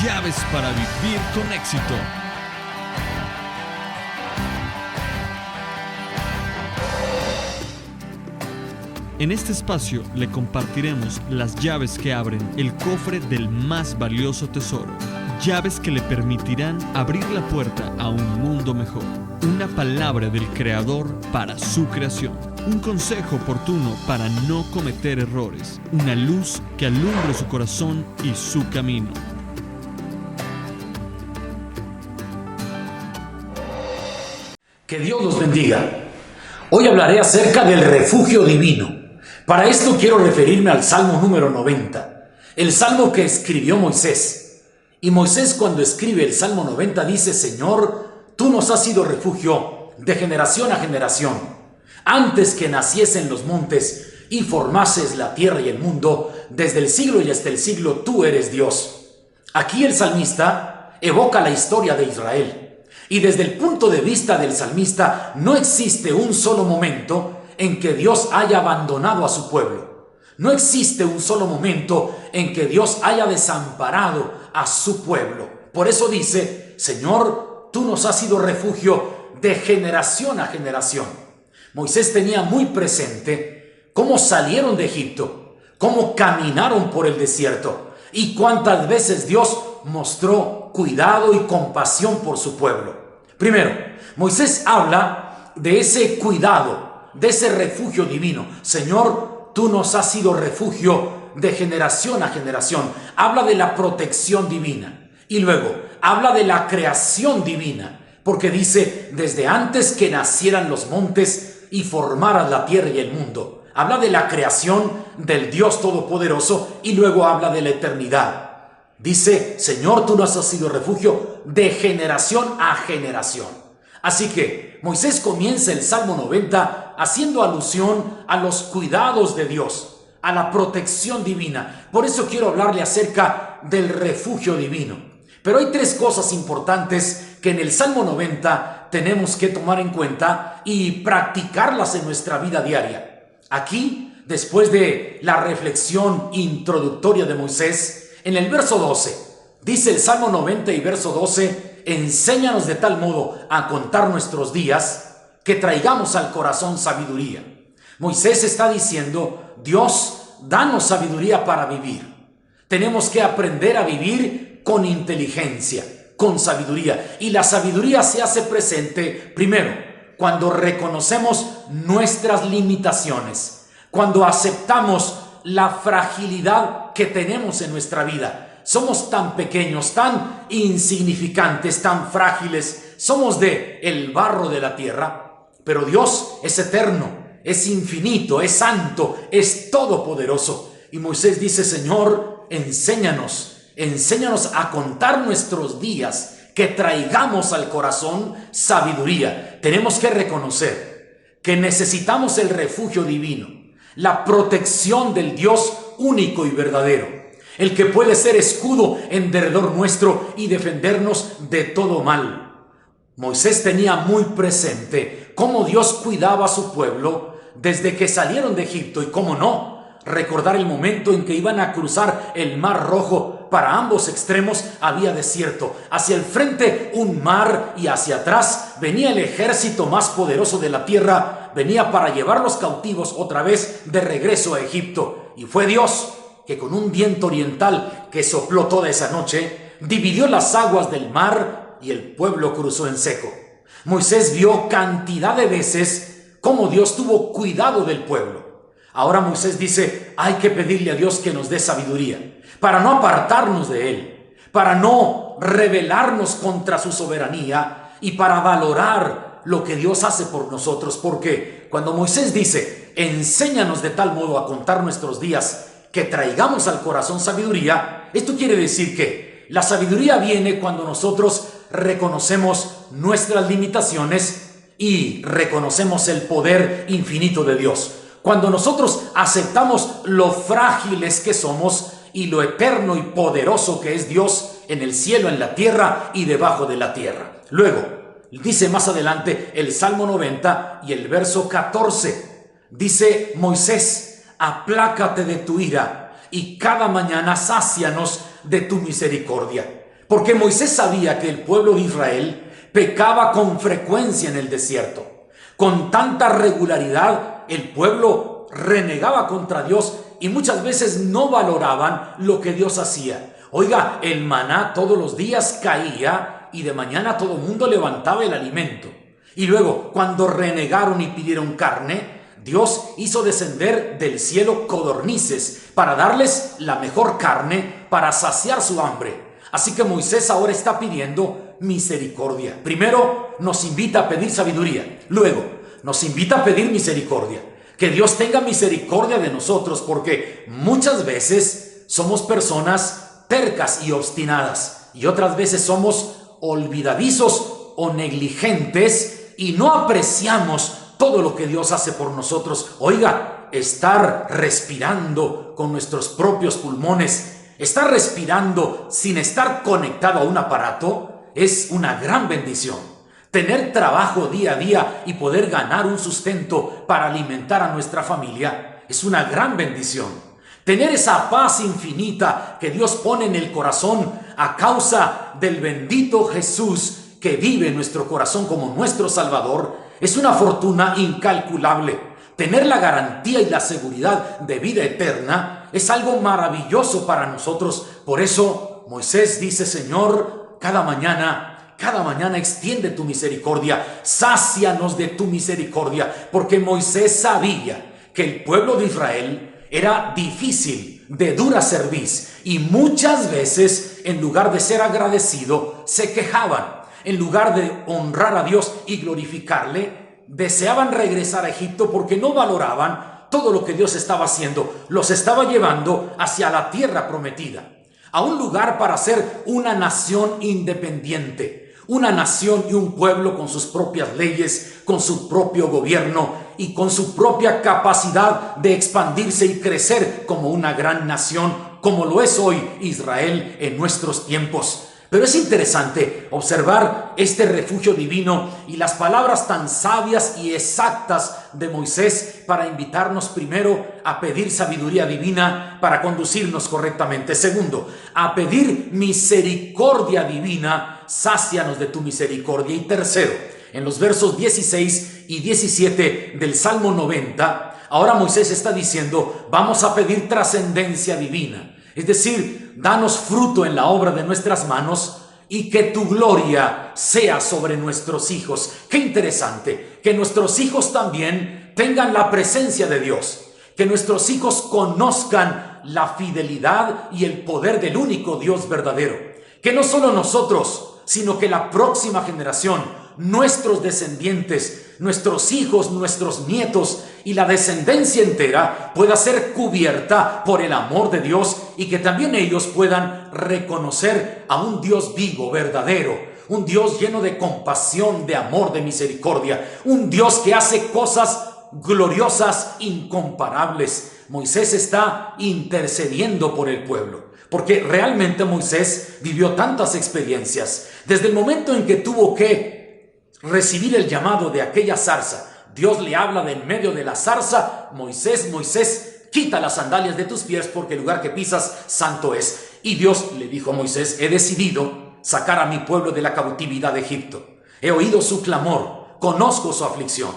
Llaves para vivir con éxito. En este espacio le compartiremos las llaves que abren el cofre del más valioso tesoro. Llaves que le permitirán abrir la puerta a un mundo mejor. Una palabra del Creador para su creación. Un consejo oportuno para no cometer errores. Una luz que alumbre su corazón y su camino. Que Dios los bendiga. Hoy hablaré acerca del refugio divino. Para esto quiero referirme al Salmo número 90, el Salmo que escribió Moisés. Y Moisés, cuando escribe el Salmo 90, dice: Señor, tú nos has sido refugio de generación a generación. Antes que naciesen los montes y formases la tierra y el mundo, desde el siglo y hasta el siglo tú eres Dios. Aquí el salmista evoca la historia de Israel. Y desde el punto de vista del salmista, no existe un solo momento en que Dios haya abandonado a su pueblo. No existe un solo momento en que Dios haya desamparado a su pueblo. Por eso dice: Señor, tú nos has sido refugio de generación a generación. Moisés tenía muy presente cómo salieron de Egipto, cómo caminaron por el desierto y cuántas veces Dios mostró cuidado y compasión por su pueblo. Primero, Moisés habla de ese cuidado, de ese refugio divino. Señor, tú nos has sido refugio de generación a generación. Habla de la protección divina. Y luego, habla de la creación divina. Porque dice: desde antes que nacieran los montes y formaras la tierra y el mundo. Habla de la creación del Dios Todopoderoso. Y luego habla de la eternidad. Dice: Señor, tú nos has sido refugio de generación a generación. Así que Moisés comienza el Salmo 90 haciendo alusión a los cuidados de Dios, a la protección divina. Por eso quiero hablarle acerca del refugio divino. Pero hay tres cosas importantes que en el Salmo 90 tenemos que tomar en cuenta y practicarlas en nuestra vida diaria. Aquí, después de la reflexión introductoria de Moisés, en el verso 12, dice el Salmo 90 y verso 12: enséñanos de tal modo a contar nuestros días que traigamos al corazón sabiduría. Moisés está diciendo: Dios, danos sabiduría para vivir. Tenemos que aprender a vivir con inteligencia, con sabiduría. Y la sabiduría se hace presente primero cuando reconocemos nuestras limitaciones, cuando aceptamos la fragilidad que tenemos en nuestra vida. Somos tan pequeños, tan insignificantes, tan frágiles. Somos de el barro de la tierra, pero Dios es eterno, es infinito, es santo, es todopoderoso. Y Moisés dice: Señor, enséñanos a contar nuestros días, que traigamos al corazón sabiduría. Tenemos que reconocer que necesitamos el refugio divino, la protección del Dios único y verdadero, el que puede ser escudo en derredor nuestro y defendernos de todo mal. Moisés tenía muy presente cómo Dios cuidaba a su pueblo desde que salieron de Egipto, y cómo no recordar el momento en que iban a cruzar el Mar Rojo. Para ambos extremos había desierto, hacia el frente un mar y hacia atrás venía el ejército más poderoso de la tierra. Venía para llevar los cautivos otra vez de regreso a Egipto. Y fue Dios que con un viento oriental que sopló toda esa noche, dividió las aguas del mar y el pueblo cruzó en seco. Moisés vio cantidad de veces cómo Dios tuvo cuidado del pueblo. Ahora Moisés dice: hay que pedirle a Dios que nos dé sabiduría, para no apartarnos de Él, para no rebelarnos contra su soberanía y para valorar lo que Dios hace por nosotros. Porque cuando Moisés dice: enséñanos de tal modo a contar nuestros días, que traigamos al corazón sabiduría, esto quiere decir que la sabiduría viene cuando nosotros reconocemos nuestras limitaciones y reconocemos el poder infinito de Dios. Cuando nosotros aceptamos lo frágiles que somos y lo eterno y poderoso que es Dios en el cielo, en la tierra y debajo de la tierra. Luego, dice más adelante el Salmo 90 y el verso 14, dice Moisés: aplácate de tu ira y cada mañana sácianos de tu misericordia. porque Moisés sabía que el pueblo de Israel pecaba con frecuencia en el desierto. Con tanta regularidad el pueblo renegaba contra Dios y muchas veces no valoraban lo que Dios hacía. Oiga, el maná todos los días caía y de mañana todo el mundo levantaba el alimento. Y luego, cuando renegaron y pidieron carne, Dios hizo descender del cielo codornices para darles la mejor carne para saciar su hambre. Así que Moisés ahora está pidiendo misericordia. Primero nos invita a pedir sabiduría, luego nos invita a pedir misericordia. Que Dios tenga misericordia de nosotros, porque muchas veces somos personas tercas y obstinadas, y otras veces somos olvidadizos o negligentes y no apreciamos todo lo que Dios hace por nosotros. Oiga, estar respirando con nuestros propios pulmones, estar respirando sin estar conectado a un aparato, es una gran bendición. Tener trabajo día a día y poder ganar un sustento para alimentar a nuestra familia es una gran bendición. Tener esa paz infinita que Dios pone en el corazón a causa del bendito Jesús que vive en nuestro corazón como nuestro Salvador es una fortuna incalculable. Tener la garantía y la seguridad de vida eterna es algo maravilloso para nosotros. Por eso Moisés dice: Señor, cada mañana extiende tu misericordia, sácianos de tu misericordia, porque Moisés sabía que el pueblo de Israel era difícil, de dura cerviz, y muchas veces, en lugar de ser agradecido, se quejaban. En lugar de honrar a Dios y glorificarle, deseaban regresar a Egipto porque no valoraban todo lo que Dios estaba haciendo. Los estaba llevando hacia la tierra prometida, a un lugar para ser una nación independiente, una nación y un pueblo con sus propias leyes, con su propio gobierno y con su propia capacidad de expandirse y crecer como una gran nación, como lo es hoy Israel en nuestros tiempos. Pero es interesante observar este refugio divino y las palabras tan sabias y exactas de Moisés para invitarnos primero a pedir sabiduría divina para conducirnos correctamente. Segundo, a pedir misericordia divina, sácianos de tu misericordia. Y tercero, en los versos 16 y 17 del Salmo 90, ahora Moisés está diciendo: vamos a pedir trascendencia divina. Es decir, danos fruto en la obra de nuestras manos y que tu gloria sea sobre nuestros hijos. Qué interesante, que nuestros hijos también tengan la presencia de Dios, que nuestros hijos conozcan la fidelidad y el poder del único Dios verdadero. Que no solo nosotros, sino que la próxima generación, nuestros descendientes, nuestros hijos, nuestros nietos y la descendencia entera pueda ser cubierta por el amor de Dios, y que también ellos puedan reconocer a un Dios vivo, verdadero, un Dios lleno de compasión, de amor, de misericordia, un Dios que hace cosas gloriosas, incomparables. Moisés está intercediendo por el pueblo, porque realmente Moisés vivió tantas experiencias. Desde el momento en que tuvo que recibir el llamado de aquella zarza, Dios le habla de en medio de la zarza: Moisés, Moisés, quita las sandalias de tus pies, porque el lugar que pisas santo es. Y Dios le dijo a Moisés: he decidido sacar a mi pueblo de la cautividad de Egipto. He oído su clamor, conozco su aflicción.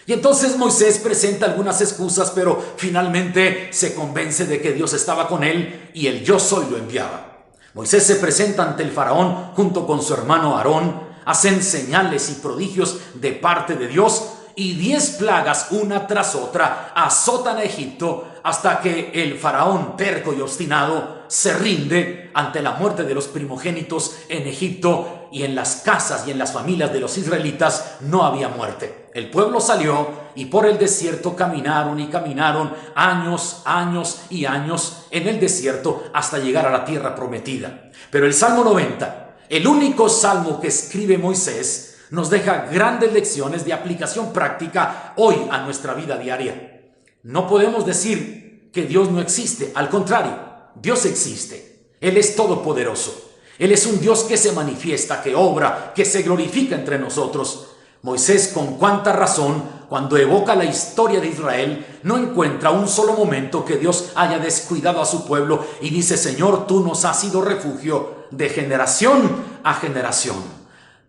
Y entonces Moisés presenta algunas excusas, pero finalmente se convence de que Dios estaba con él y el yo soy lo enviaba. Moisés se presenta ante el faraón junto con su hermano Aarón. Hacen señales y prodigios de parte de Dios, y 10 plagas una tras otra azotan a Egipto hasta que el faraón, terco y obstinado, se rinde ante la muerte de los primogénitos en Egipto, y en las casas y en las familias de los israelitas no había muerte. El pueblo salió y por el desierto caminaron y caminaron años, años y años en el desierto hasta llegar a la tierra prometida. Pero el Salmo 90, el único salmo que escribe Moisés, nos deja grandes lecciones de aplicación práctica hoy a nuestra vida diaria. No podemos decir que Dios no existe, al contrario, Dios existe. Él es todopoderoso. Él es un Dios que se manifiesta, que obra, que se glorifica entre nosotros. Moisés, con cuánta razón, cuando evoca la historia de Israel, no encuentra un solo momento que Dios haya descuidado a su pueblo y dice: Señor, tú nos has sido refugio de generación a generación.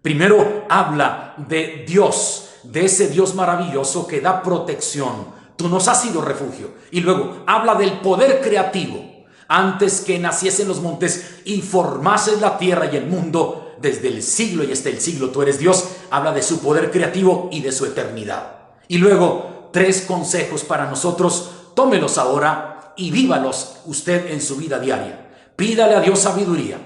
Primero habla de Dios, de ese Dios maravilloso que da protección. Tú nos has sido refugio. Y luego habla del poder creativo. Antes que naciesen los montes y formases la tierra y el mundo, desde el siglo y hasta el siglo tú eres Dios. Habla de su poder creativo y de su eternidad. Y luego 3 consejos para nosotros. Tómelos ahora y vívalos usted en su vida diaria. Pídale a Dios sabiduría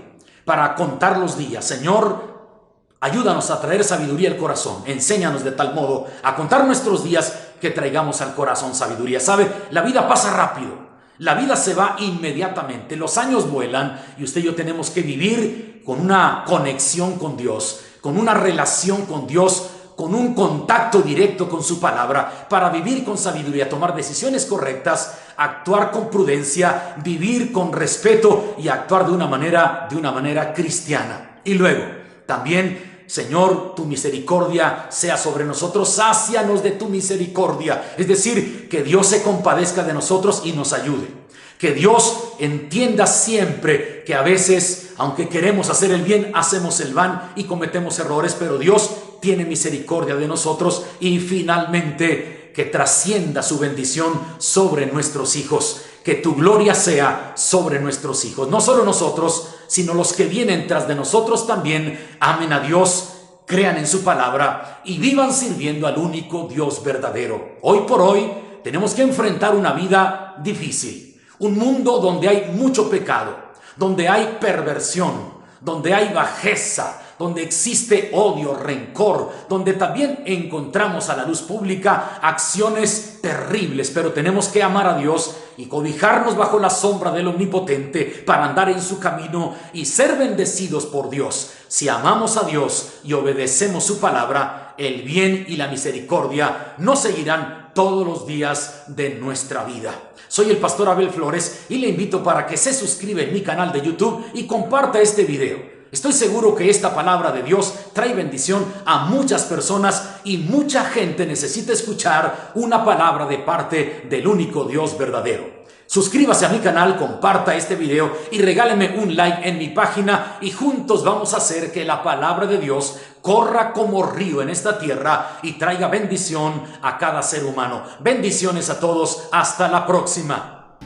para contar los días. Señor, ayúdanos a traer sabiduría al corazón. Enséñanos de tal modo a contar nuestros días que traigamos al corazón sabiduría. ¿Sabe? La vida pasa rápido. La vida se va inmediatamente. Los años vuelan y usted y yo tenemos que vivir con una conexión con Dios, con una relación con Dios, con un contacto directo con su palabra, para vivir con sabiduría, tomar decisiones correctas, actuar con prudencia, vivir con respeto y actuar de una manera cristiana. Y luego, también, Señor, tu misericordia sea sobre nosotros, sácianos de tu misericordia. Es decir, que Dios se compadezca de nosotros y nos ayude. Que Dios entienda siempre que a veces, aunque queremos hacer el bien, hacemos el mal y cometemos errores, pero Dios tiene misericordia de nosotros. Y finalmente, que trascienda su bendición sobre nuestros hijos. Que tu gloria sea sobre nuestros hijos. No solo nosotros, sino los que vienen tras de nosotros también amen a Dios, crean en su palabra y vivan sirviendo al único Dios verdadero. Hoy por hoy tenemos que enfrentar una vida difícil. Un mundo donde hay mucho pecado, donde hay perversión, donde hay bajeza, donde existe odio, rencor, donde también encontramos a la luz pública acciones terribles, pero tenemos que amar a Dios y cobijarnos bajo la sombra del Omnipotente para andar en su camino y ser bendecidos por Dios. Si amamos a Dios y obedecemos su palabra, el bien y la misericordia nos seguirán todos los días de nuestra vida. Soy el pastor Abel Flores y le invito para que se suscriba en mi canal de YouTube y comparta este video. Estoy seguro que esta palabra de Dios trae bendición a muchas personas y mucha gente necesita escuchar una palabra de parte del único Dios verdadero. Suscríbase a mi canal, comparta este video y regáleme un like en mi página y juntos vamos a hacer que la palabra de Dios corra como río en esta tierra y traiga bendición a cada ser humano. Bendiciones a todos, hasta la próxima.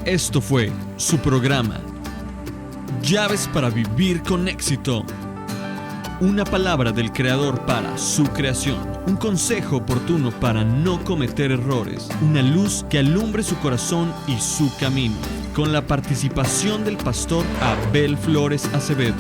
Esto fue su programa Llaves para vivir con éxito. Una palabra del Creador para su creación. Un consejo oportuno para no cometer errores. Una luz que alumbre su corazón y su camino. Con la participación del pastor Abel Flores Acevedo.